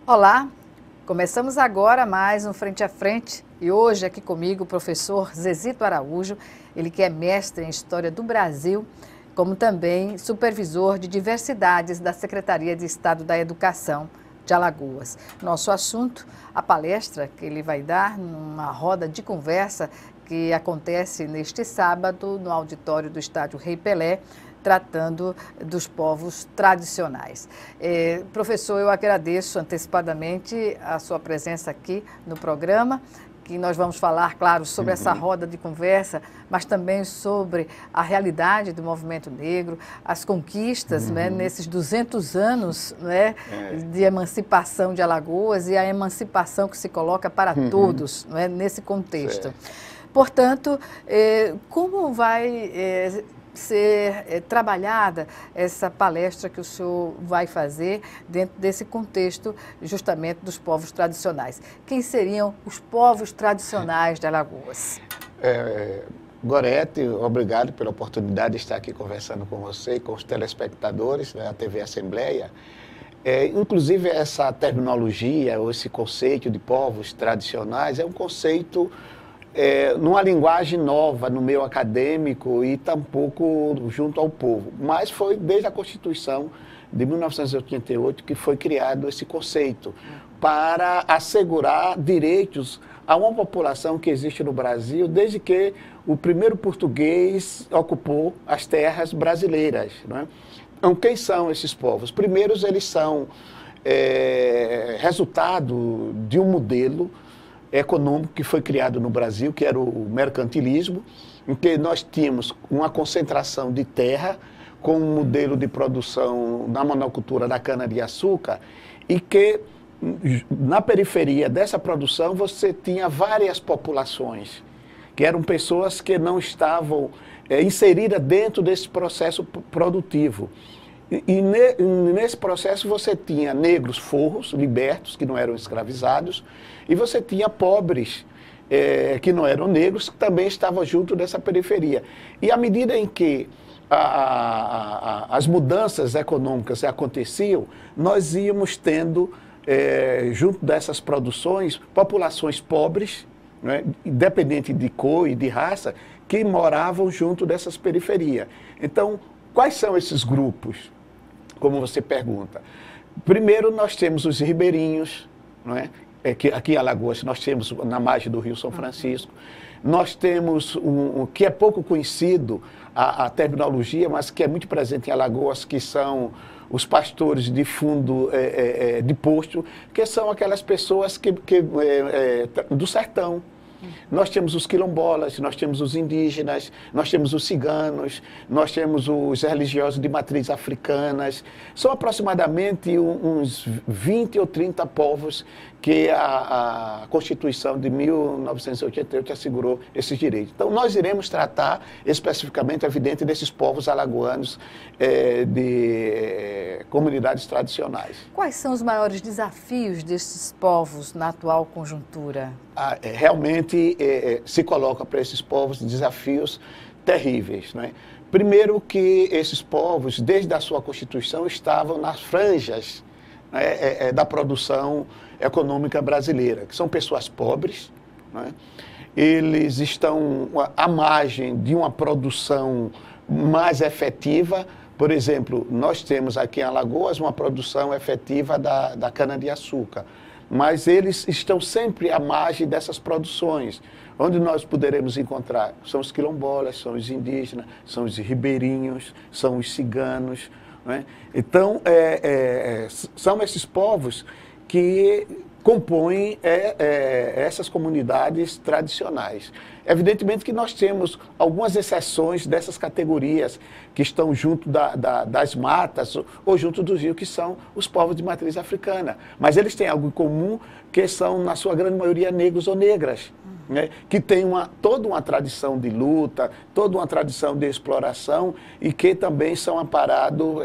Olá, começamos agora mais um Frente a Frente e hoje aqui comigo o professor Zezito Araújo, ele que é mestre em História do Brasil, como também supervisor de diversidades da Secretaria de Estado da Educação de Alagoas. Nosso assunto, a palestra que ele vai dar numa roda de conversa que acontece neste sábado no auditório do Estádio Rei Pelé, tratando dos povos tradicionais. Professor, eu agradeço antecipadamente a sua presença aqui no programa, que nós vamos falar, claro, sobre essa roda de conversa, mas também sobre a realidade do movimento negro, as conquistas, né, nesses 200 anos, né, de emancipação de Alagoas e a emancipação que se coloca para todos, né, nesse contexto. Portanto, como vai ser trabalhada essa palestra que o senhor vai fazer dentro desse contexto justamente dos povos tradicionais? Quem seriam os povos tradicionais de Alagoas? Gorete, obrigado pela oportunidade de estar aqui conversando com você e com os telespectadores da TV Assembleia. Inclusive essa terminologia ou esse conceito de povos tradicionais é um conceito numa linguagem nova no meio acadêmico e tampouco junto ao povo. Mas foi desde a Constituição de 1988 que foi criado esse conceito para assegurar direitos a uma população que existe no Brasil desde que o primeiro português ocupou as terras brasileiras, né? Então, quem são esses povos? Primeiros, eles são resultado de um modelo econômico que foi criado no Brasil, que era o mercantilismo, em que nós tínhamos uma concentração de terra com um modelo de produção da monocultura da cana-de-açúcar e que na periferia dessa produção você tinha várias populações, que eram pessoas que não estavam inseridas dentro desse processo produtivo. E nesse processo você tinha negros forros, libertos, que não eram escravizados, e você tinha pobres, que não eram negros, que também estavam junto dessa periferia. E à medida em que as mudanças econômicas aconteciam, nós íamos tendo, junto dessas produções, populações pobres, né, independente de cor e de raça, que moravam junto dessas periferias. Então, quais são esses grupos? Como você pergunta. Primeiro, nós temos os ribeirinhos, não é? Aqui em Alagoas, nós temos na margem do Rio São Francisco. Nós temos que é pouco conhecido a terminologia, mas que é muito presente em Alagoas, que são os pastores de fundo de posto, que são aquelas pessoas do sertão. Nós temos os quilombolas, nós temos os indígenas, nós temos os ciganos, nós temos os religiosos de matriz africanas. São aproximadamente uns 20 ou 30 povos que a Constituição de 1988 assegurou esses direitos. Então, nós iremos tratar especificamente, evidente, desses povos alagoanos de comunidades tradicionais. Quais são os maiores desafios desses povos na atual conjuntura? Realmente se coloca para esses povos desafios terríveis, né? Primeiro que esses povos, desde a sua constituição, estavam nas franjas, né, da produção econômica brasileira, que são pessoas pobres, né? Eles estão à margem de uma produção mais efetiva. Por exemplo, nós temos aqui em Alagoas uma produção efetiva da cana-de-açúcar, mas eles estão sempre à margem dessas produções. Onde nós poderemos encontrar? São os quilombolas, são os indígenas, são os ribeirinhos, são os ciganos, né? Então, são esses povos que compõem essas comunidades tradicionais. Evidentemente que nós temos algumas exceções dessas categorias que estão junto das matas ou junto do rio, que são os povos de matriz africana. Mas eles têm algo em comum, que são, na sua grande maioria, negros ou negras, né? Que têm toda uma tradição de luta, toda uma tradição de exploração e que também são amparados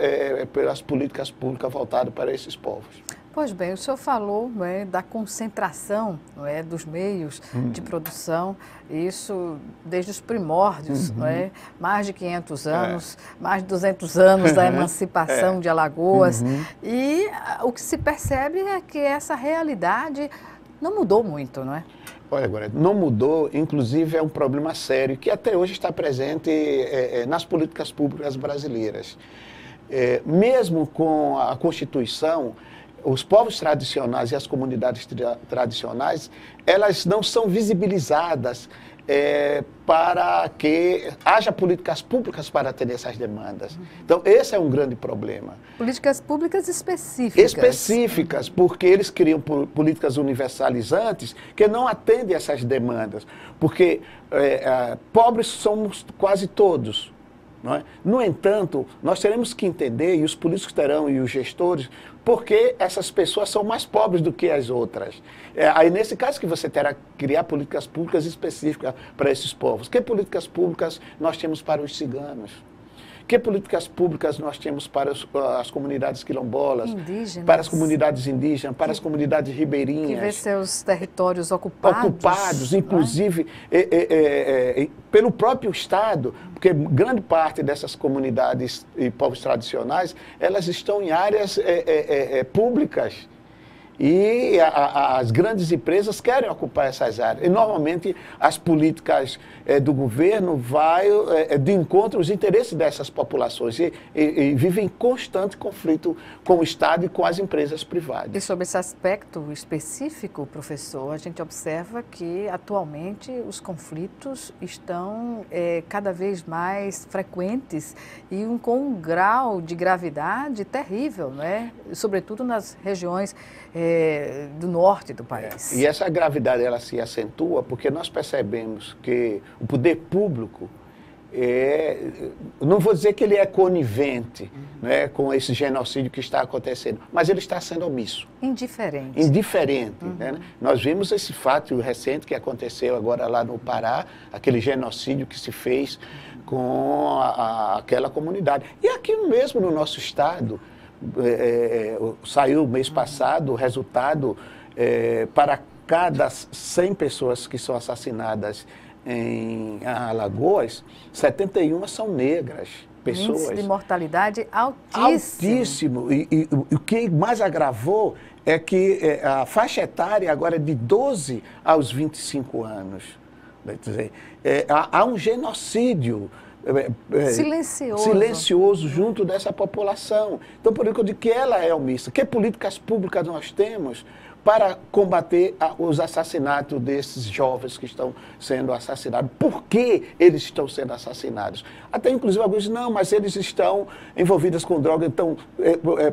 pelas políticas públicas voltadas para esses povos. Pois bem, o senhor falou, não é, da concentração, não é, dos meios de produção, isso desde os primórdios, não é? Mais de 500 anos, mais de 200 anos da emancipação de Alagoas. E o que se percebe é que essa realidade não mudou muito, não é? Olha, agora, não mudou, inclusive é um problema sério que até hoje está presente nas políticas públicas brasileiras. Mesmo com a Constituição, os povos tradicionais e as comunidades tradicionais, elas não são visibilizadas para que haja políticas públicas para atender essas demandas. Então, esse é um grande problema. Políticas públicas específicas. Específicas, porque eles criam políticas universalizantes que não atendem essas demandas. Porque pobres somos quase todos. Não é? No entanto, nós teremos que entender, e os políticos terão, e os gestores, porque essas pessoas são mais pobres do que as outras. Aí, nesse caso, que você terá que criar políticas públicas específicas para esses povos. Que políticas públicas nós temos para os ciganos? Que políticas públicas nós temos para as comunidades quilombolas, indígenas, para as comunidades indígenas, para as comunidades ribeirinhas? Que vê seus territórios ocupados. Ocupados, inclusive, pelo próprio Estado, porque grande parte dessas comunidades e povos tradicionais, elas estão em áreas públicas. E as grandes empresas querem ocupar essas áreas. E, normalmente, as políticas do governo vão de encontro aos interesses dessas populações e vivem em constante conflito com o Estado e com as empresas privadas. E sobre esse aspecto específico, professor, a gente observa que, atualmente, os conflitos estão cada vez mais frequentes e com um grau de gravidade terrível, não é? Sobretudo nas regiões do norte do país. E essa gravidade ela se acentua porque nós percebemos que o poder público, não vou dizer que ele é conivente né, com esse genocídio que está acontecendo, mas ele está sendo omisso. Indiferente. Indiferente. Né? Nós vimos esse fato recente que aconteceu agora lá no Pará, aquele genocídio que se fez com aquela comunidade. E aqui mesmo no nosso estado, saiu mês passado o resultado para cada 100 pessoas que são assassinadas em Alagoas, 71 são negras, pessoas. Índice de mortalidade altíssimo. Altíssimo. E o que mais agravou é que a faixa etária agora é de 12 aos 25 anos. Quer dizer, há um genocídio silencioso junto dessa população. Então, por isso que eu digo que ela é omissa. Que políticas públicas nós temos para combater os assassinatos desses jovens que estão sendo assassinados? Por que eles estão sendo assassinados? Até, inclusive, alguns dizem, não, mas eles estão envolvidos com droga, então,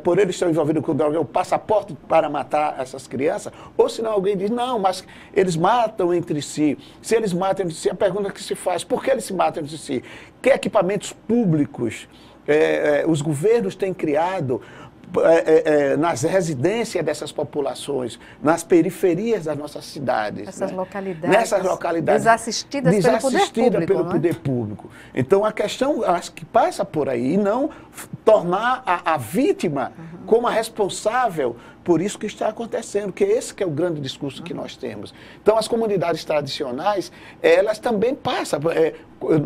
por eles estão envolvidos com droga, é o passaporte para matar essas crianças? Ou senão alguém diz, não, mas eles matam entre si. Se eles matam entre si, a pergunta que se faz, por que eles se matam entre si? Que equipamentos públicos os governos têm criado nas residências dessas populações, nas periferias das nossas cidades. Nessas localidades desassistidas pelo poder público. Então, a questão, acho que passa por aí, e não tornar a vítima como a responsável por isso que está acontecendo, que esse que é o grande discurso que nós temos. Então, as comunidades tradicionais, elas também passam,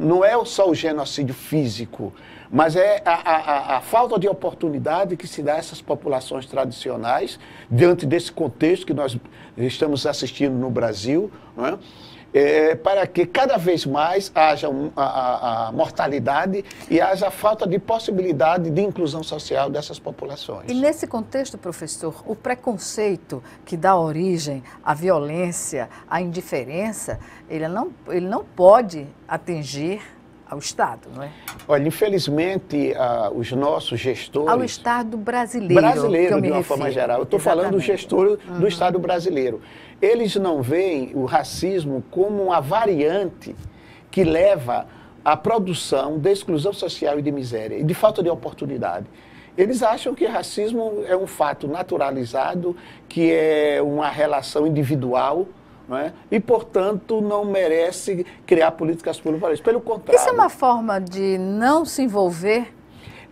não é só o genocídio físico, mas é a falta de oportunidade que se dá a essas populações tradicionais, diante desse contexto que nós estamos assistindo no Brasil, não é? Para que cada vez mais haja a mortalidade e haja a falta de possibilidade de inclusão social dessas populações. E nesse contexto, professor, o preconceito que dá origem à violência, à indiferença, ele não pode atingir ao Estado, não é? Olha, infelizmente, os nossos gestores... Ao Estado brasileiro, brasileiro, de uma forma geral. Eu estou falando do gestor do Estado brasileiro. Eles não veem o racismo como uma variante que leva à produção de exclusão social e de miséria, e de falta de oportunidade. Eles acham que racismo é um fato naturalizado, que é uma relação individual, não é? E, portanto, não merece criar políticas públicas para isso. Pelo contrário. Isso é uma forma de não se envolver?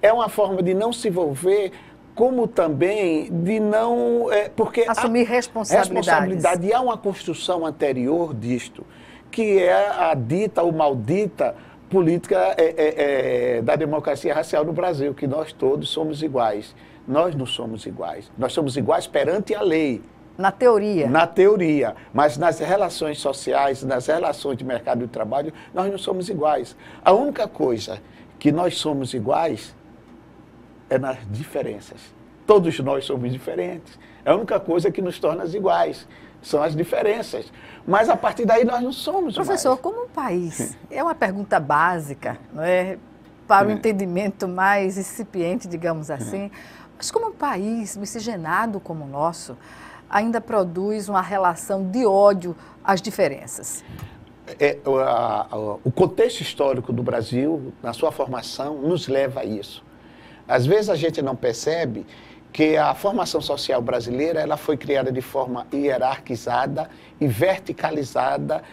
É uma forma de não se envolver como também de não... porque assumir responsabilidade. E há uma construção anterior disto, que é a dita ou maldita política da democracia racial no Brasil, que nós todos somos iguais. Nós não somos iguais. Nós somos iguais perante a lei. Na teoria. Na teoria. Mas nas relações sociais, nas relações de mercado de trabalho, nós não somos iguais. A única coisa que nós somos iguais é nas diferenças. Todos nós somos diferentes. É a única coisa que nos torna iguais. São as diferenças. Mas a partir daí nós não somos Professor, mais. como um país, é uma pergunta básica, não é? Para o entendimento mais incipiente, digamos assim, mas como um país miscigenado como o nosso, ainda produz uma relação de ódio às diferenças? O contexto histórico do Brasil, na sua formação, nos leva a isso. Às vezes a gente não percebe que a formação social brasileira ela foi criada de forma hierarquizada e verticalizada,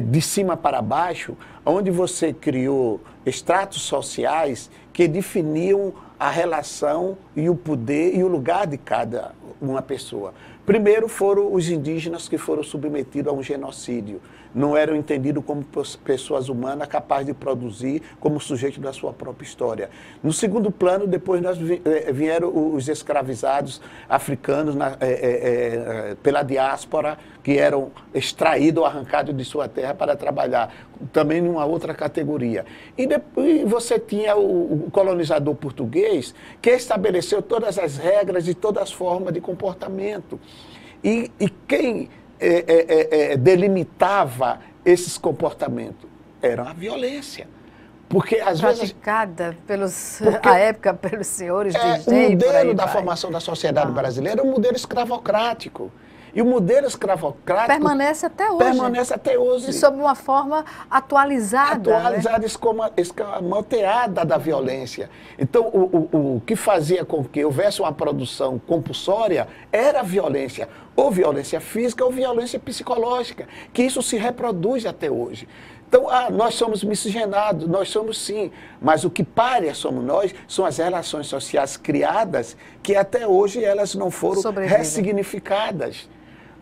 de cima para baixo, onde você criou estratos sociais que definiam a relação e o poder e o lugar de cada uma pessoa. Primeiro foram os indígenas que foram submetidos a um genocídio. Não eram entendidos como pessoas humanas capazes de produzir como sujeito da sua própria história. No segundo plano, depois vieram os escravizados africanos pela diáspora, que eram extraídos ou arrancados de sua terra para trabalhar, também numa outra categoria. E depois você tinha o colonizador português, que estabeleceu todas as regras e todas as formas de comportamento. E quem delimitava esses comportamentos? Era a violência. Porque às praticada vezes... à época, pelos senhores de engenho. O modelo da formação da sociedade brasileira é um modelo escravocrático. E o modelo escravocrático... permanece até hoje. Permanece até hoje. E sob uma forma atualizada. Atualizada, né? Escamoteada da violência. Então, o que fazia com que houvesse uma produção compulsória era a violência. Ou violência física ou violência psicológica. Que isso se reproduz até hoje. Então, nós somos miscigenados, nós somos sim, mas o que pária somos nós são as relações sociais criadas que até hoje elas não foram ressignificadas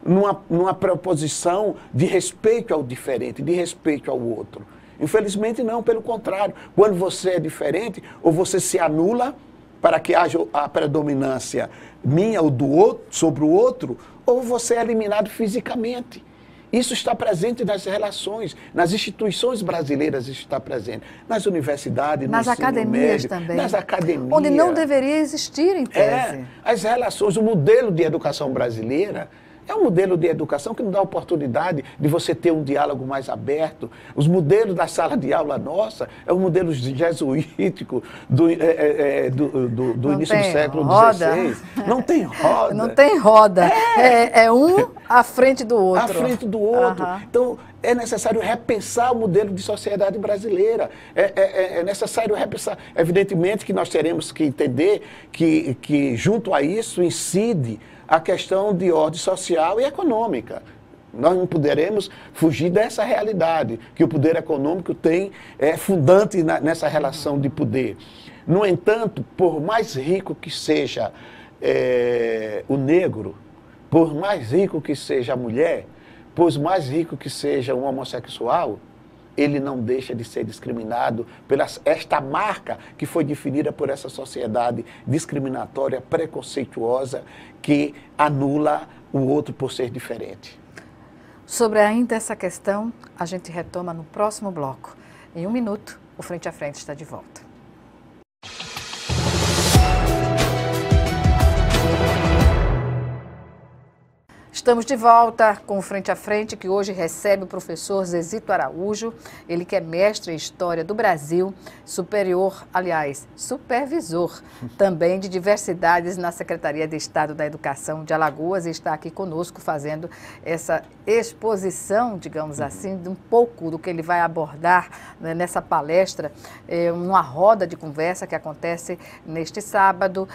numa proposição de respeito ao diferente, de respeito ao outro. Infelizmente não, pelo contrário, quando você é diferente, ou você se anula para que haja a predominância minha ou do outro sobre o outro, ou você é eliminado fisicamente. Isso está presente nas relações, nas instituições brasileiras está presente, nas universidades, nas academias também. Nas academias. Onde não deveria existir, em tese. As relações, o modelo de educação brasileira é um modelo de educação que não dá oportunidade de você ter um diálogo mais aberto. Os modelos da sala de aula nossa é um modelo jesuítico do início do século XVI. Não tem roda. Não tem roda. É um à frente do outro. À frente do outro. Então, é necessário repensar o modelo de sociedade brasileira. É necessário repensar. Evidentemente que nós teremos que entender que junto a isso incide a questão de ordem social e econômica. Nós não poderemos fugir dessa realidade, que o poder econômico é fundante nessa relação de poder. No entanto, por mais rico que seja o negro, por mais rico que seja a mulher, por mais rico que seja um homossexual, ele não deixa de ser discriminado pela esta marca que foi definida por essa sociedade discriminatória, preconceituosa, que anula o outro por ser diferente. Sobre ainda essa questão, a gente retoma no próximo bloco. Em 1 minuto, o Frente a Frente está de volta. Estamos de volta com o Frente a Frente, que hoje recebe o professor Zezito Araújo, ele que é mestre em História do Brasil, supervisor também de diversidades na Secretaria de Estado da Educação de Alagoas, e está aqui conosco fazendo essa exposição, digamos assim, de um pouco do que ele vai abordar, né, nessa palestra, uma roda de conversa que acontece neste sábado,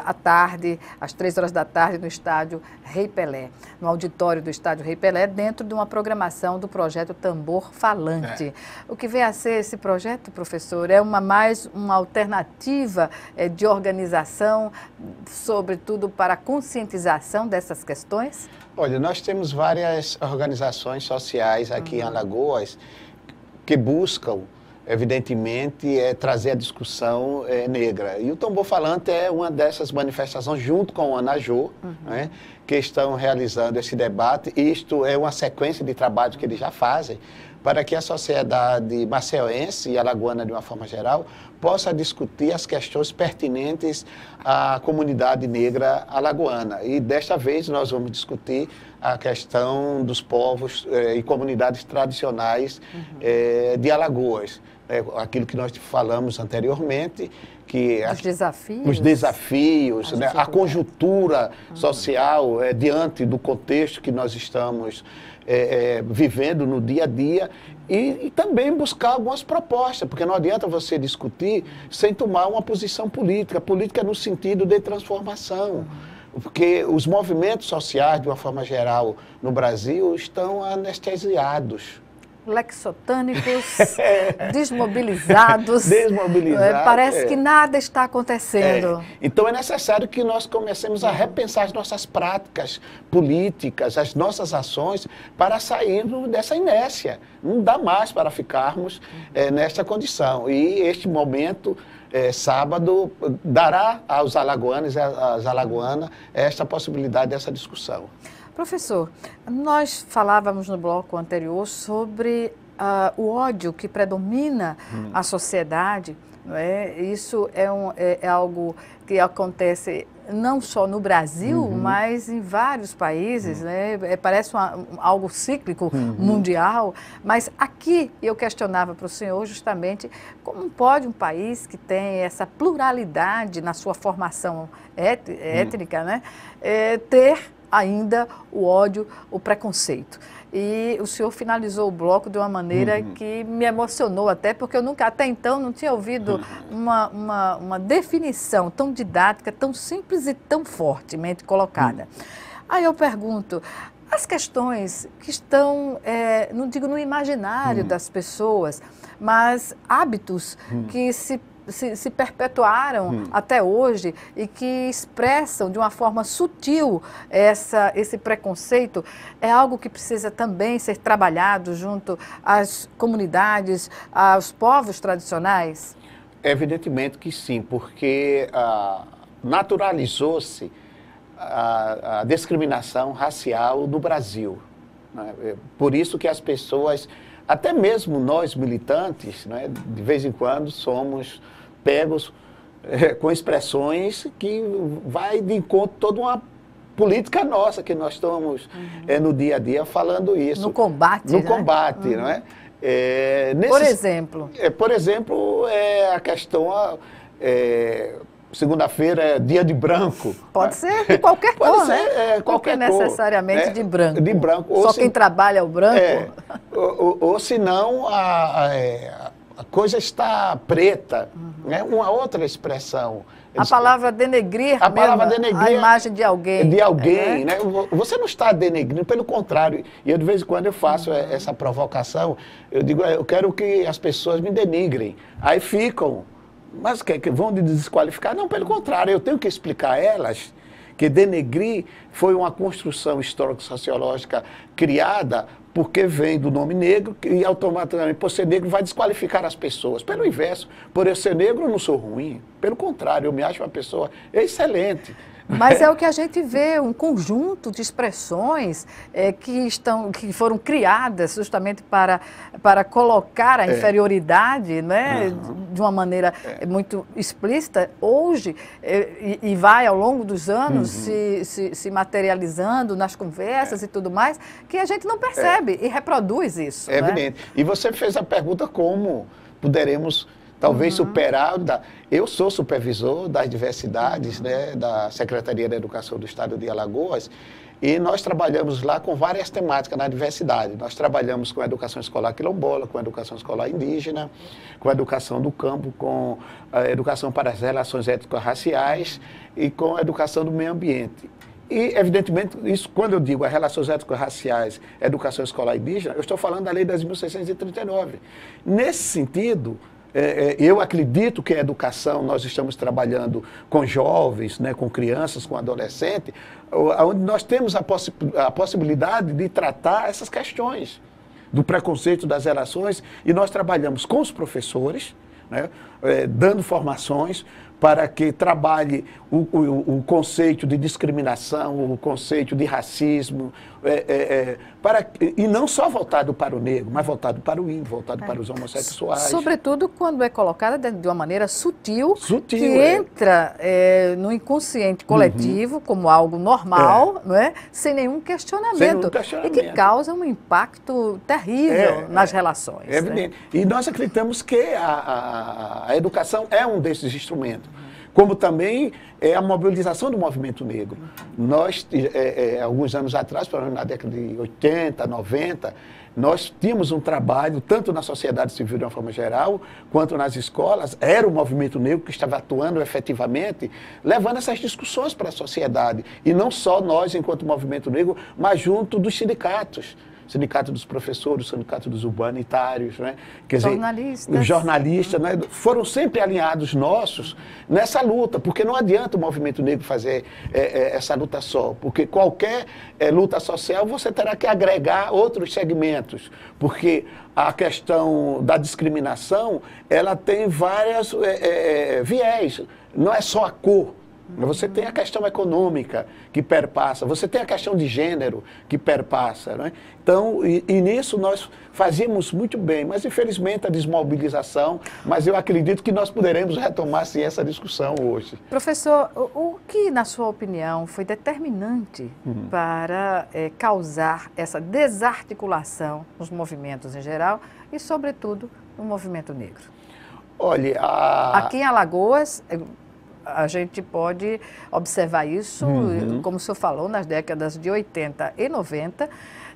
à tarde, às 3 horas da tarde, no estádio Rei Pelé. no auditório do Estádio Rei Pelé, dentro de uma programação do projeto Tambor Falante. O que vem a ser esse projeto, professor? É mais uma alternativa de organização, sobretudo para a conscientização dessas questões? Olha, nós temos várias organizações sociais aqui em Alagoas que buscam, evidentemente, trazer a discussão negra. E o Tambor Falante é uma dessas manifestações, junto com o ANAJU, né, que estão realizando esse debate. Isto é uma sequência de trabalhos que eles já fazem, para que a sociedade maceiense e alagoana, de uma forma geral, possa discutir as questões pertinentes à comunidade negra alagoana. E desta vez nós vamos discutir a questão dos povos e comunidades tradicionais de Alagoas. Aquilo que nós falamos anteriormente, que os desafios, né, a conjuntura social diante do contexto que nós estamos vivendo no dia a dia, e também buscar algumas propostas, porque não adianta você discutir sem tomar uma posição política, política no sentido de transformação. Porque os movimentos sociais, de uma forma geral, no Brasil, estão anestesiados. Lexotânicos, desmobilizados. Parece que nada está acontecendo. Então é necessário que nós comecemos a repensar as nossas práticas políticas, as nossas ações, para sairmos dessa inércia. Não dá mais para ficarmos nesta condição. E este momento, sábado, dará aos alagoanos e às alagoanas esta possibilidade dessa discussão. Professor, nós falávamos no bloco anterior sobre o ódio que predomina a sociedade. Não é? Isso é algo que acontece não só no Brasil, mas em vários países, né? Parece algo cíclico mundial, mas aqui eu questionava para o senhor justamente como pode um país que tem essa pluralidade na sua formação étnica, né? Ter ainda o ódio, o preconceito. E o senhor finalizou o bloco de uma maneira que me emocionou até, porque eu nunca, até então, não tinha ouvido uma definição tão didática, tão simples e tão fortemente colocada. Aí eu pergunto, as questões que estão, não digo no imaginário das pessoas, mas hábitos que se perpetuaram até hoje e que expressam de uma forma sutil esse preconceito, é algo que precisa também ser trabalhado junto às comunidades, aos povos tradicionais? Evidentemente que sim, porque naturalizou-se a discriminação racial no Brasil, né? Por isso que as pessoas, até mesmo nós militantes, né, de vez em quando somos pegos com expressões que vai de encontro toda uma política nossa, que nós estamos no dia a dia falando isso. No combate, no combate, não é? Por exemplo? Por exemplo, a questão... segunda-feira é dia de branco. Pode ser de qualquer cor, pode ser, qualquer cor. Necessariamente de branco. De branco. Só quem trabalha é o branco. Ou senão a coisa está preta. Né? Uma outra expressão. A palavra denegrir, a imagem de alguém. De alguém, né? Você não está denegrindo, pelo contrário. E eu, de vez em quando, eu faço essa provocação. Eu digo, eu quero que as pessoas me denigrem. Aí ficam... Mas que vão desqualificar? Não, pelo contrário, eu tenho que explicar a elas que denegrir foi uma construção histórico-sociológica criada porque vem do nome negro e automaticamente, por ser negro, vai desqualificar as pessoas. Pelo inverso, por eu ser negro, eu não sou ruim. Pelo contrário, eu me acho uma pessoa excelente. Mas é o que a gente vê, um conjunto de expressões que foram criadas justamente para colocar a inferioridade, né, de uma maneira muito explícita, hoje, e vai ao longo dos anos se materializando nas conversas e tudo mais, que a gente não percebe e reproduz isso. É evidente. E você fez a pergunta como poderemos... talvez superar. Eu sou supervisor das diversidades, né, da Secretaria da Educação do Estado de Alagoas, e nós trabalhamos lá com várias temáticas na diversidade. Nós trabalhamos com a educação escolar quilombola, com a educação escolar indígena, com a educação do campo, com a educação para as relações étnico-raciais e com a educação do meio ambiente. E, evidentemente, isso, quando eu digo as relações étnico-raciais, educação escolar indígena, eu estou falando da Lei 10.639. Nesse sentido, eu acredito que a educação, nós estamos trabalhando com jovens, né, com crianças, com adolescentes, onde nós temos a possibilidade de tratar essas questões do preconceito, das relações, e nós trabalhamos com os professores, né, dando formações para que trabalhe o conceito de discriminação, o conceito de racismo, e não só voltado para o negro, mas voltado para o índio, voltado para os homossexuais. Sobretudo quando é colocada de uma maneira sutil que é. entra no inconsciente coletivo como algo normal, não é? Sem nenhum questionamento. Sem nenhum questionamento. E que causa um impacto terrível nas relações. É evidente. Né? E nós acreditamos que a educação é um desses instrumentos. Como também a mobilização do movimento negro. Nós, alguns anos atrás, na década de 80, 90, nós tínhamos um trabalho, tanto na sociedade civil de uma forma geral, quanto nas escolas, era o movimento negro que estava atuando efetivamente, levando essas discussões para a sociedade. E não só nós, enquanto movimento negro, mas junto dos sindicatos. Sindicato dos professores, Sindicato dos urbanitários, né? Quer dizer, os jornalistas, né? Foram sempre alinhados nossos nessa luta, porque não adianta o movimento negro fazer essa luta só, porque qualquer luta social você terá que agregar outros segmentos, porque a questão da discriminação, ela tem várias viés, não é só a cor. Você tem a questão econômica que perpassa, você tem a questão de gênero que perpassa. Né? Então, e nisso nós fazíamos muito bem, mas infelizmente a desmobilização, mas eu acredito que nós poderemos retomar sim essa discussão hoje. Professor, o que, na sua opinião, foi determinante para causar essa desarticulação nos movimentos em geral e, sobretudo, no movimento negro? Olha, aqui em Alagoas, a gente pode observar isso, como o senhor falou, nas décadas de 80 e 90,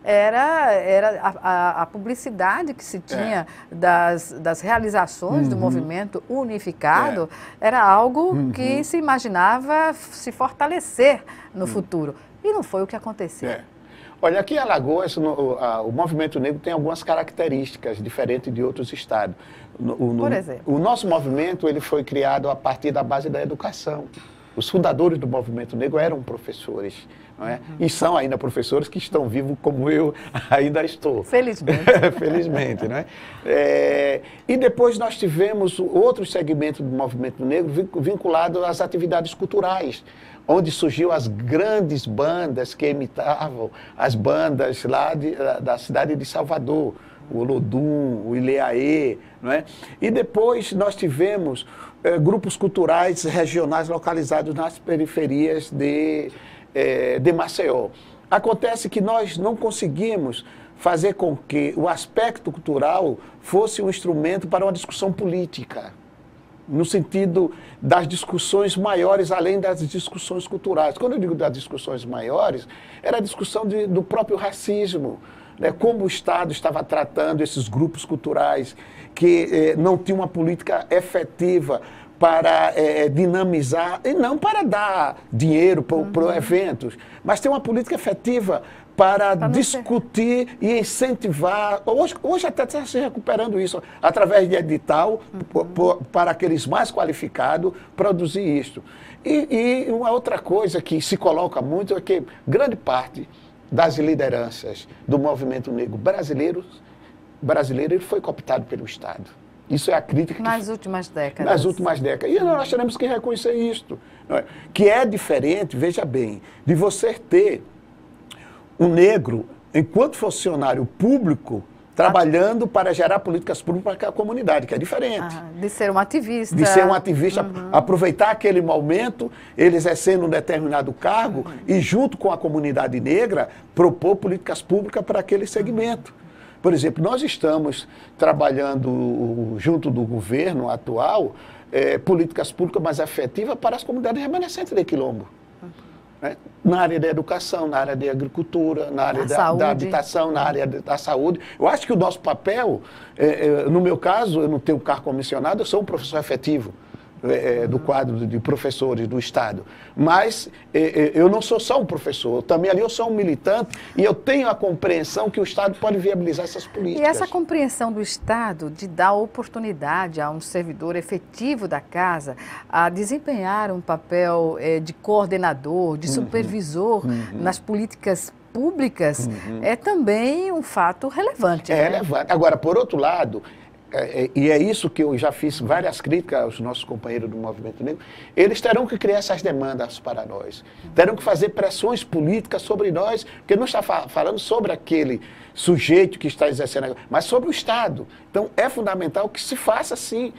era a publicidade que se tinha das realizações do movimento unificado, era algo que se imaginava se fortalecer no futuro. E não foi o que aconteceu. Olha, aqui em Alagoas, o movimento negro tem algumas características diferentes de outros estados. Por exemplo? O nosso movimento ele foi criado a partir da base da educação. Os fundadores do movimento negro eram professores, não é? E são ainda professores que estão vivos como eu ainda estou. Felizmente. Felizmente, não é? E depois nós tivemos outros segmentos do movimento negro vinculados às atividades culturais, onde surgiu as grandes bandas que imitavam as bandas lá da cidade de Salvador, o Olodum, o Ileaê, não é? E depois nós tivemos grupos culturais regionais localizados nas periferias de Maceió. Acontece que nós não conseguimos fazer com que o aspecto cultural fosse um instrumento para uma discussão política, no sentido das discussões maiores, além das discussões culturais. Quando eu digo das discussões maiores, era a discussão do próprio racismo, né? Como o Estado estava tratando esses grupos culturais que não tinham uma política efetiva para dinamizar, e não para dar dinheiro para eventos, mas ter uma política efetiva para discutir e incentivar. Hoje até está se recuperando isso, através de edital, para aqueles mais qualificados produzir isso. E uma outra coisa que se coloca muito é que grande parte das lideranças do movimento negro brasileiro foi cooptado pelo Estado. Isso é a crítica. Nas últimas décadas. Nas últimas décadas. E nós teremos que reconhecer isto. Que é diferente, veja bem, de você ter um negro, enquanto funcionário público, trabalhando para gerar políticas públicas para a comunidade, que é diferente. De ser um ativista. De ser um ativista, aproveitar aquele momento, ele exercendo um determinado cargo e, junto com a comunidade negra, propor políticas públicas para aquele segmento. Por exemplo, nós estamos trabalhando junto do governo atual políticas públicas mais efetivas para as comunidades remanescentes de Quilombo. Na área da educação, na área da agricultura, na área da habitação, na área da saúde. Eu acho que o nosso papel, no meu caso, eu não tenho cargo comissionado, eu sou um professor efetivo. do quadro de professores do Estado. Mas eu não sou só um professor, também ali eu sou um militante e eu tenho a compreensão que o Estado pode viabilizar essas políticas. E essa compreensão do Estado de dar oportunidade a um servidor efetivo da casa a desempenhar um papel de coordenador, de supervisor nas políticas públicas é também um fato relevante. É relevante. Agora, por outro lado, e é isso que eu já fiz várias críticas aos nossos companheiros do Movimento Negro, eles terão que criar essas demandas para nós, terão que fazer pressões políticas sobre nós, porque não está falando sobre aquele sujeito que está exercendo, mas sobre o Estado. Então, é fundamental que se faça, sim,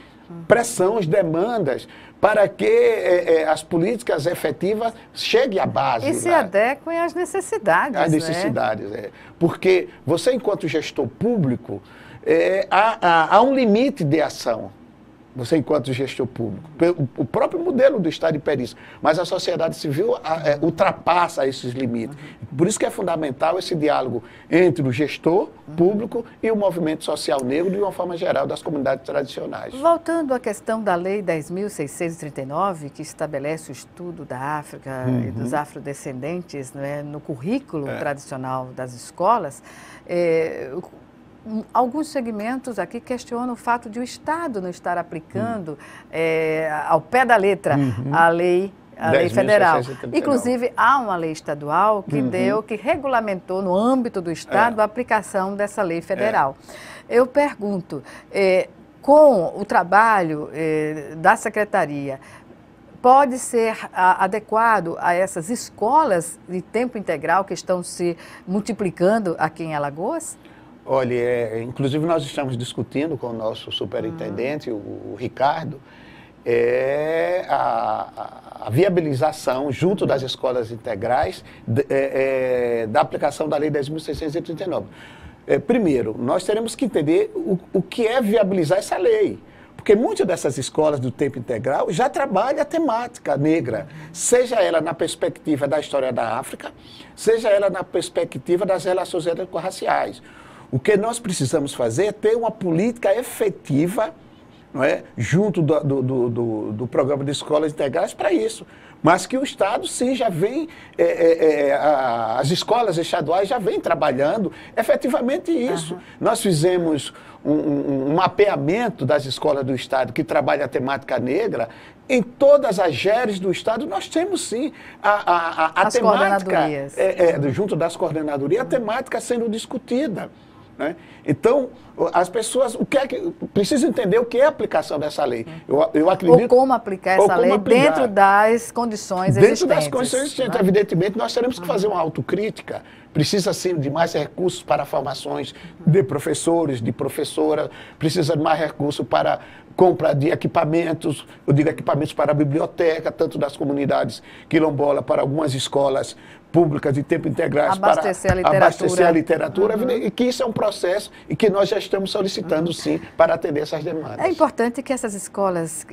pressões, demandas, para que as políticas efetivas cheguem à base. E se adequem às necessidades. Às necessidades, Porque você, enquanto gestor público, há um limite de ação, você enquanto gestor público, o próprio modelo do Estado de perícia, mas a sociedade civil ultrapassa esses limites. Por isso que é fundamental esse diálogo entre o gestor público e o movimento social negro, de uma forma geral, das comunidades tradicionais. Voltando à questão da Lei 10.639, que estabelece o estudo da África e dos afrodescendentes, né, no currículo tradicional das escolas, alguns segmentos aqui questionam o fato de o Estado não estar aplicando ao pé da letra a lei federal. Inclusive, há uma lei estadual que regulamentou no âmbito do Estado a aplicação dessa lei federal. Eu pergunto, com o trabalho da Secretaria, pode ser adequado a essas escolas de tempo integral que estão se multiplicando aqui em Alagoas? Olha, inclusive nós estamos discutindo com o nosso superintendente, o Ricardo, a viabilização, junto das escolas integrais, da aplicação da Lei 10.639. Primeiro, nós teremos que entender o que é viabilizar essa lei. Porque muitas dessas escolas do tempo integral já trabalham a temática negra, seja ela na perspectiva da história da África, seja ela na perspectiva das relações étnico-raciais. O que nós precisamos fazer é ter uma política efetiva, não é, junto do programa de escolas integrais para isso. Mas que o Estado, sim, já vem, as escolas estaduais já vêm trabalhando efetivamente isso. Nós fizemos um mapeamento das escolas do Estado que trabalham a temática negra. Em todas as GERES do Estado, nós temos, sim, a temática, junto das coordenadorias, a temática sendo discutida. Né? Então, as pessoas precisam entender o que é a aplicação dessa lei. Eu acredito, ou como aplicar essa lei dentro das condições existentes. Dentro das condições existentes. Né? Evidentemente, nós teremos que fazer uma autocrítica. Precisa, sim, de mais recursos para formações de professores, de professoras. Precisa de mais recursos para compra de equipamentos, eu digo equipamentos para a biblioteca, tanto das comunidades quilombolas, para algumas escolas públicas de tempo integrais, abastecer a literatura, e que isso é um processo e que nós já estamos solicitando, sim, para atender essas demandas. É importante que essas escolas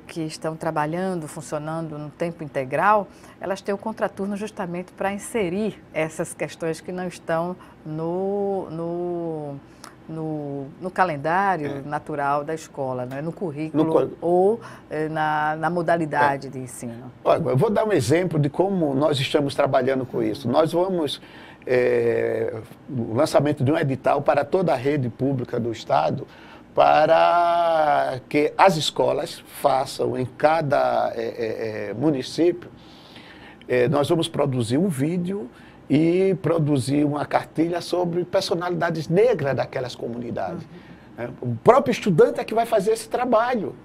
que estão trabalhando, funcionando no tempo integral, elas tenham o contraturno justamente para inserir essas questões que não estão no calendário natural da escola, né? No currículo ou na modalidade de ensino. Olha, eu vou dar um exemplo de como nós estamos trabalhando com isso. Nós vamos, o lançamento de um edital para toda a rede pública do Estado, para que as escolas façam em cada município, nós vamos produzir um vídeo e produzir uma cartilha sobre personalidades negras daquelas comunidades. O próprio estudante é que vai fazer esse trabalho,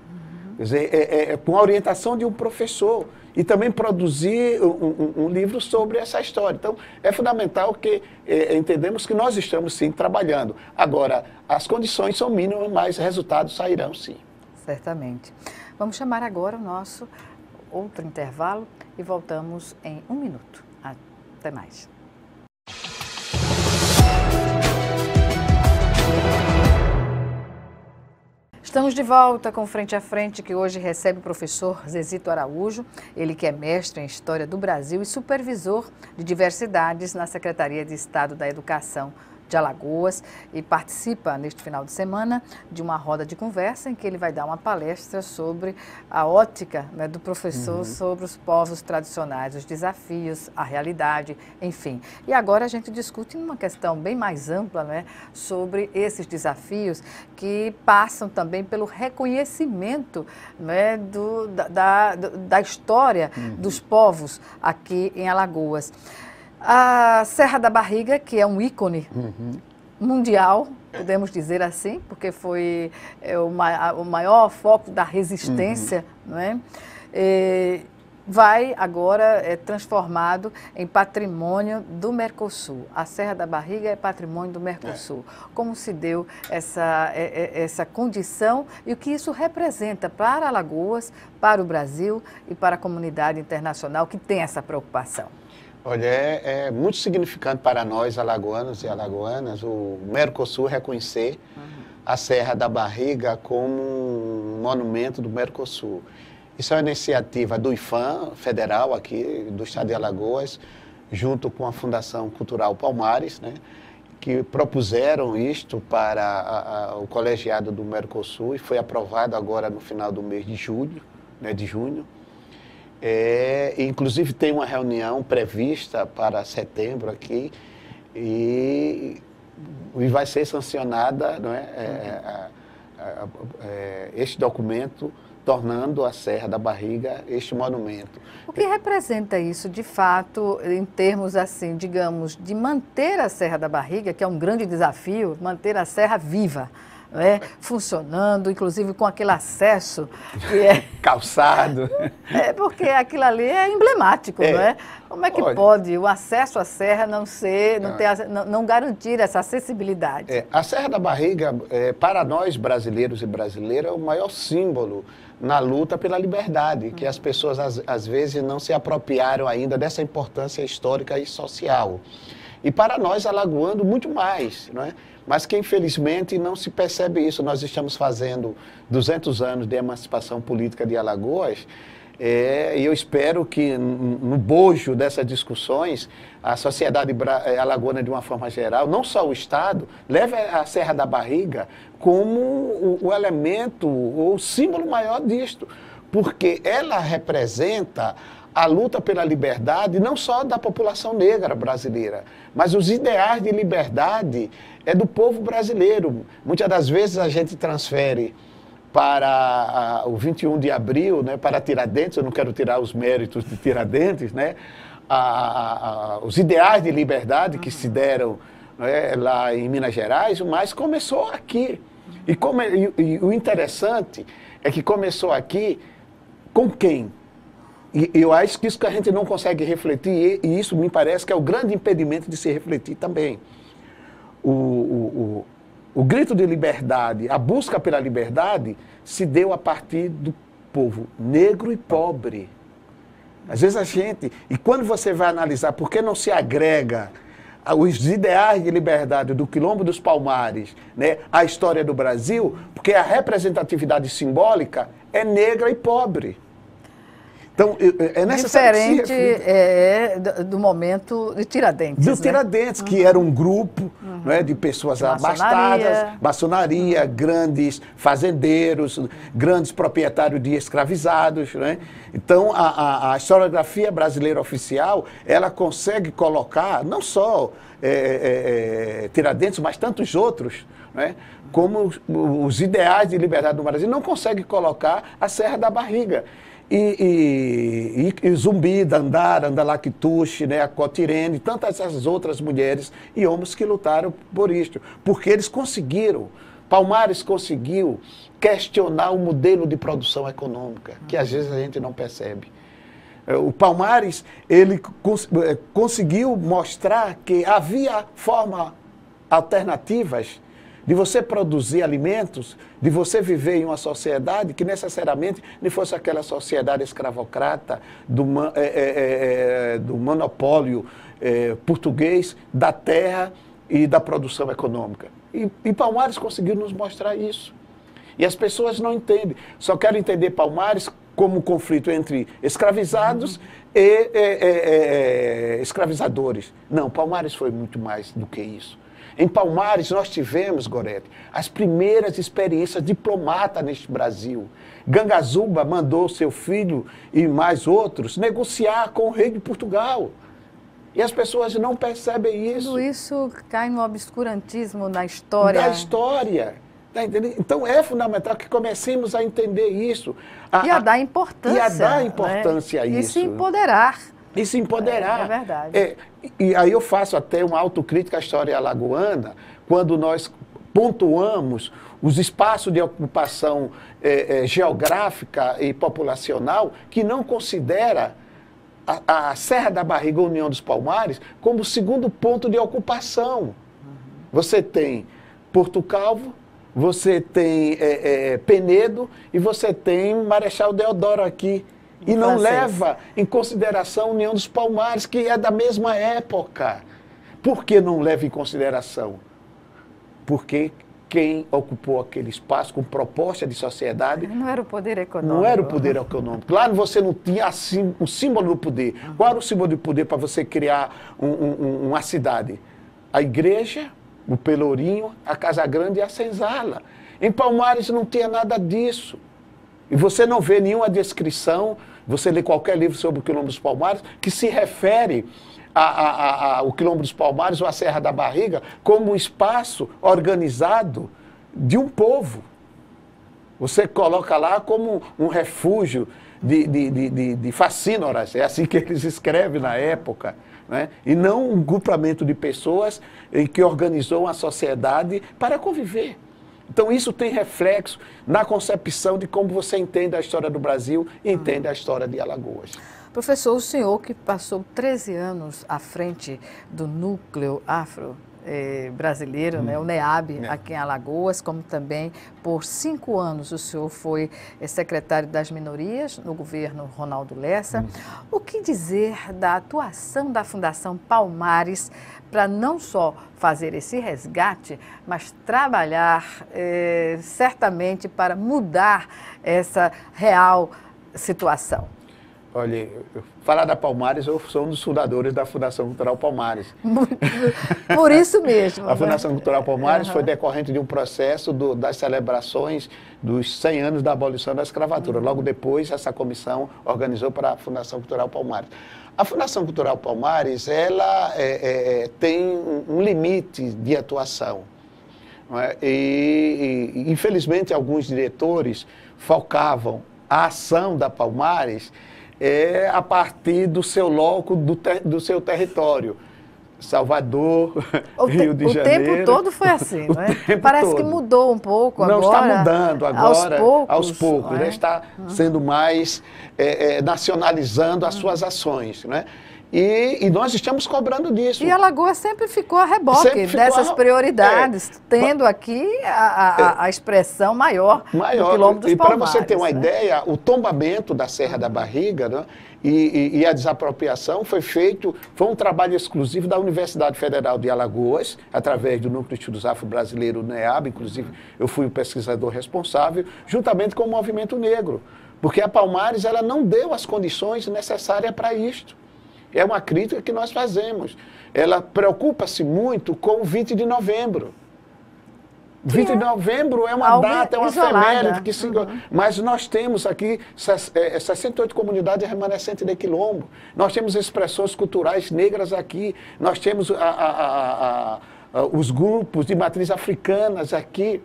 quer dizer, com a orientação de um professor, e também produzir um livro sobre essa história. Então, é fundamental que entendemos que nós estamos, sim, trabalhando. Agora, as condições são mínimas, mas resultados sairão, sim. Certamente. Vamos chamar agora o nosso outro intervalo e voltamos em 1 minuto. Até mais. Estamos de volta com Frente a Frente, que hoje recebe o professor Zezito Araújo, ele que é mestre em História do Brasil e supervisor de diversidades na Secretaria de Estado da Educação de Alagoas e participa neste final de semana de uma roda de conversa em que ele vai dar uma palestra sobre a ótica, né, do professor sobre os povos tradicionais, os desafios, a realidade, enfim. E agora a gente discute uma questão bem mais ampla, né, sobre esses desafios que passam também pelo reconhecimento, né, da história dos povos aqui em Alagoas. A Serra da Barriga, que é um ícone mundial, podemos dizer assim, porque foi o maior foco da resistência, não é? Vai agora transformado em patrimônio do Mercosul. A Serra da Barriga é patrimônio do Mercosul. Como se deu essa condição e o que isso representa para Alagoas, para o Brasil e para a comunidade internacional que tem essa preocupação? Olha, é muito significante para nós, alagoanos e alagoanas, o Mercosul reconhecer a Serra da Barriga como um monumento do Mercosul. Isso é uma iniciativa do IPHAN federal aqui do estado de Alagoas, junto com a Fundação Cultural Palmares, né, que propuseram isto para o colegiado do Mercosul e foi aprovado agora no final do mês de julho, né, de junho. Inclusive tem uma reunião prevista para setembro aqui e vai ser sancionada, não é, este documento, tornando a Serra da Barriga este monumento. O que representa isso, de fato, em termos, assim, digamos, de manter a Serra da Barriga, que é um grande desafio, manter a serra viva, né, funcionando, inclusive com aquele acesso que é... calçado. Porque aquilo ali é emblemático, não é? Como é que pode o acesso à serra não garantir essa acessibilidade? A Serra da Barriga, para nós brasileiros e brasileiras, é o maior símbolo na luta pela liberdade, que as pessoas às vezes não se apropriaram ainda dessa importância histórica e social. E para nós, alagoando, muito mais, não é? Mas que infelizmente não se percebe isso. Nós estamos fazendo 200 anos de emancipação política de Alagoas e eu espero que no bojo dessas discussões a sociedade alagoana de uma forma geral, não só o Estado, leve a Serra da Barriga como o elemento, o símbolo maior disto, porque ela representa a luta pela liberdade não só da população negra brasileira, mas os ideais de liberdade do povo brasileiro. Muitas das vezes a gente transfere para o 21 de abril, né, para Tiradentes, eu não quero tirar os méritos de Tiradentes, né, os ideais de liberdade que se deram, né, lá em Minas Gerais, mas começou aqui. E o interessante é que começou aqui com quem? E eu acho que isso que a gente não consegue refletir, e isso me parece que é o grande impedimento de se refletir também. O grito de liberdade, a busca pela liberdade, se deu a partir do povo negro e pobre. Às vezes a gente, e quando você vai analisar por que não se agrega os ideais de liberdade do Quilombo dos Palmares, né, à história do Brasil, porque a representatividade simbólica é negra e pobre. Então, é necessário diferente do momento de Tiradentes. Do Tiradentes, que era um grupo, né, de pessoas abastadas, maçonaria, grandes fazendeiros, grandes proprietários de escravizados. Né? Então, a historiografia brasileira oficial, ela consegue colocar, não só Tiradentes, mas tantos outros, né, como os ideais de liberdade do Brasil, não consegue colocar a Serra da Barriga. E Zumbi, Dandara, Andalactuche, né, a Cotirene, tantas essas outras mulheres e homens que lutaram por isto. Porque eles conseguiram, Palmares conseguiu questionar o modelo de produção econômica, que às vezes a gente não percebe. O Palmares, ele conseguiu mostrar que havia formas alternativas de você produzir alimentos, de você viver em uma sociedade que necessariamente não fosse aquela sociedade escravocrata do monopólio português da terra e da produção econômica. E Palmares conseguiu nos mostrar isso. E as pessoas não entendem, só querem entender Palmares como um conflito entre escravizados e escravizadores. Não, Palmares foi muito mais do que isso. Em Palmares nós tivemos, Gorete, as primeiras experiências diplomatas neste Brasil. Gangazuba mandou seu filho e mais outros negociar com o rei de Portugal. E as pessoas não percebem isso. Tudo isso cai no obscurantismo na história. Da história. Tá entendendo? Então é fundamental que comecemos a entender isso. E a dar importância. E a dar importância, né, a isso. E se empoderar. E se empoderar. É verdade. E aí eu faço até uma autocrítica à história alagoana, quando nós pontuamos os espaços de ocupação geográfica e populacional que não considera a Serra da Barriga, União dos Palmares, como o segundo ponto de ocupação. Você tem Porto Calvo, você tem Penedo e você tem Marechal Deodoro aqui. E não leva em consideração a União dos Palmares, que é da mesma época. Por que não leva em consideração? Porque quem ocupou aquele espaço com proposta de sociedade... Não era o poder econômico. Não era o poder econômico. Claro, você não tinha assim, um símbolo do poder. Qual era o símbolo do poder para você criar uma cidade? A igreja, o Pelourinho, a Casa Grande e a Senzala. Em Palmares não tinha nada disso. E você não vê nenhuma descrição, você lê qualquer livro sobre o Quilombo dos Palmares, que se refere ao Quilombo dos Palmares ou a Serra da Barriga como um espaço organizado de um povo. Você coloca lá como um refúgio de facínoras, é assim que eles escrevem na época, né? E não um grupamento de pessoas que organizou uma sociedade para conviver. Então, isso tem reflexo na concepção de como você entende a história do Brasil e entende a história de Alagoas. Professor, o senhor que passou 13 anos à frente do núcleo afro-brasileiro, né, o NEAB, aqui em Alagoas, como também por 5 anos o senhor foi secretário das minorias no governo Ronaldo Lessa. O que dizer da atuação da Fundação Palmares para não só fazer esse resgate, mas trabalhar certamente para mudar essa real situação? Olha, falar da Palmares, eu sou um dos fundadores da Fundação Cultural Palmares. Por isso mesmo. A Fundação Cultural Palmares foi decorrente de um processo das celebrações dos 100 anos da abolição da escravatura. Logo depois, essa comissão organizou para a Fundação Cultural Palmares. A Fundação Cultural Palmares, ela tem um limite de atuação. Não é? E, infelizmente, alguns diretores focavam a ação da Palmares a partir do seu loco, do seu território. Salvador, Rio de Janeiro. O tempo todo foi assim, não é? Parece que mudou um pouco agora. Não, está mudando agora, aos poucos, né? É? Está sendo mais, nacionalizando as suas ações, né? E nós estamos cobrando disso. E Alagoas sempre ficou a reboque dessas prioridades, tendo aqui a expressão maior do Quilombo dos Palmares. E para você ter uma ideia, o tombamento da Serra da Barriga, né, e a desapropriação foi um trabalho exclusivo da Universidade Federal de Alagoas, através do Núcleo de Estudos Afro-Brasileiro, NEAB, inclusive eu fui o pesquisador responsável, juntamente com o Movimento Negro, porque a Palmares ela não deu as condições necessárias para isto. É uma crítica que nós fazemos. Ela preocupa-se muito com o 20 de novembro. 20 de novembro é uma data, é uma efeméride. Mas nós temos aqui 68 comunidades remanescentes de Quilombo. Nós temos expressões culturais negras aqui. Nós temos os grupos de matriz africanas aqui.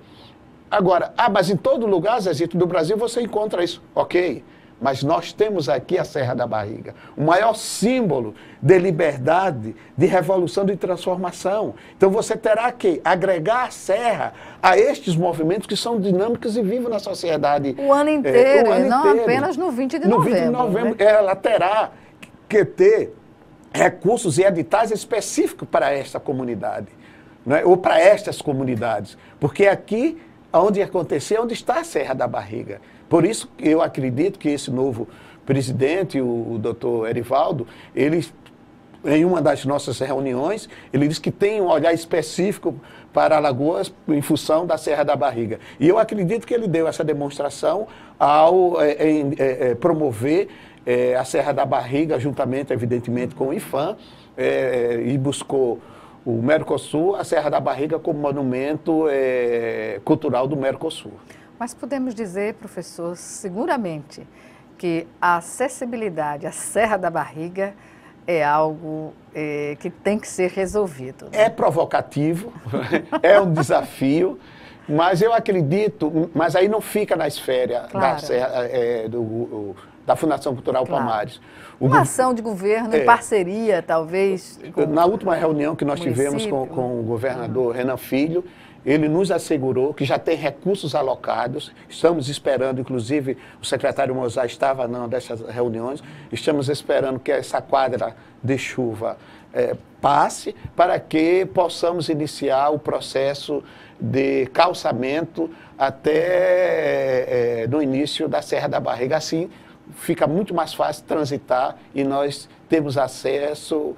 Agora, mas em todo lugar, Zezito, do Brasil você encontra isso. Ok. Mas nós temos aqui a Serra da Barriga, o maior símbolo de liberdade, de revolução, de transformação. Então você terá que agregar a Serra a estes movimentos que são dinâmicos e vivos na sociedade. O ano inteiro, não apenas no 20 de novembro. No 20 de novembro, ela terá que ter recursos e editais específicos para esta comunidade, né? Ou para estas comunidades. Porque aqui, onde acontecer, onde está a Serra da Barriga. Por isso, eu acredito que esse novo presidente, o doutor Erivaldo, ele, em uma das nossas reuniões, ele disse que tem um olhar específico para Alagoas em função da Serra da Barriga. E eu acredito que ele deu essa demonstração ao promover a Serra da Barriga, juntamente, evidentemente, com o IFAM, e buscou o Mercosul, a Serra da Barriga como monumento cultural do Mercosul. Mas podemos dizer, professor, seguramente que a acessibilidade à Serra da Barriga é algo que tem que ser resolvido. Né? É provocativo, é um desafio, mas eu acredito, mas aí não fica na esfera claro. da Serra, da Fundação Cultural claro. Palmares. Uma ação de governo, em parceria, talvez. Na última reunião que nós tivemos com o governador Renan Filho, ele nos assegurou que já tem recursos alocados, estamos esperando, inclusive o secretário Mozart estava numa dessas reuniões, estamos esperando que essa quadra de chuva passe para que possamos iniciar o processo de calçamento até no início da Serra da Barriga. Assim, fica muito mais fácil transitar e nós temos acesso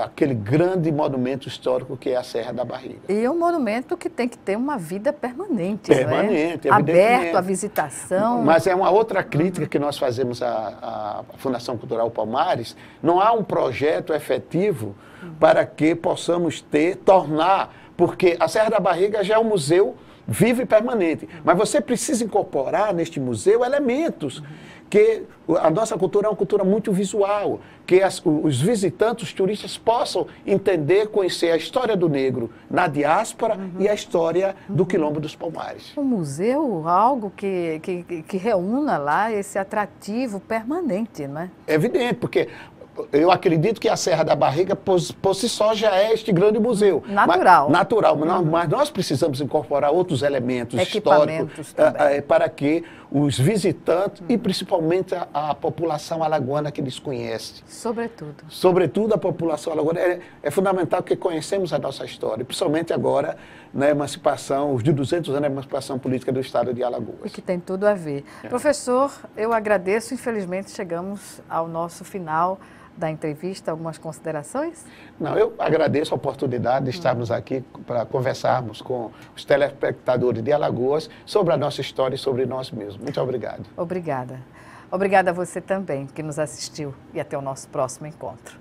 àquele grande monumento histórico que é a Serra da Barriga. E é um monumento que tem que ter uma vida permanente, permanente, não é? Aberto à visitação. Mas é uma outra crítica que nós fazemos à Fundação Cultural Palmares. Não há um projeto efetivo para que possamos tornar, porque a Serra da Barriga já é um museu vivo e permanente. Mas você precisa incorporar neste museu elementos que a nossa cultura é uma cultura muito visual, que os visitantes, os turistas possam entender, conhecer a história do negro na diáspora e a história do Quilombo dos Palmares. Um museu, algo que reúna lá esse atrativo permanente, não é? É evidente, porque eu acredito que a Serra da Barriga, por si só, já é este grande museu. Natural. Natural, mas nós precisamos incorporar outros elementos históricos para que os visitantes e principalmente a população alagoana que desconhece. Sobretudo. Sobretudo a população alagoana. É fundamental que conhecemos a nossa história, principalmente agora na emancipação, os de 200 anos da emancipação política do estado de Alagoas. E que tem tudo a ver. Professor, eu agradeço, infelizmente chegamos ao nosso final da entrevista. Algumas considerações? Não, eu agradeço a oportunidade de estarmos aqui para conversarmos com os telespectadores de Alagoas sobre a nossa história e sobre nós mesmos. Muito obrigado. Obrigada. Obrigada a você também que nos assistiu e até o nosso próximo encontro.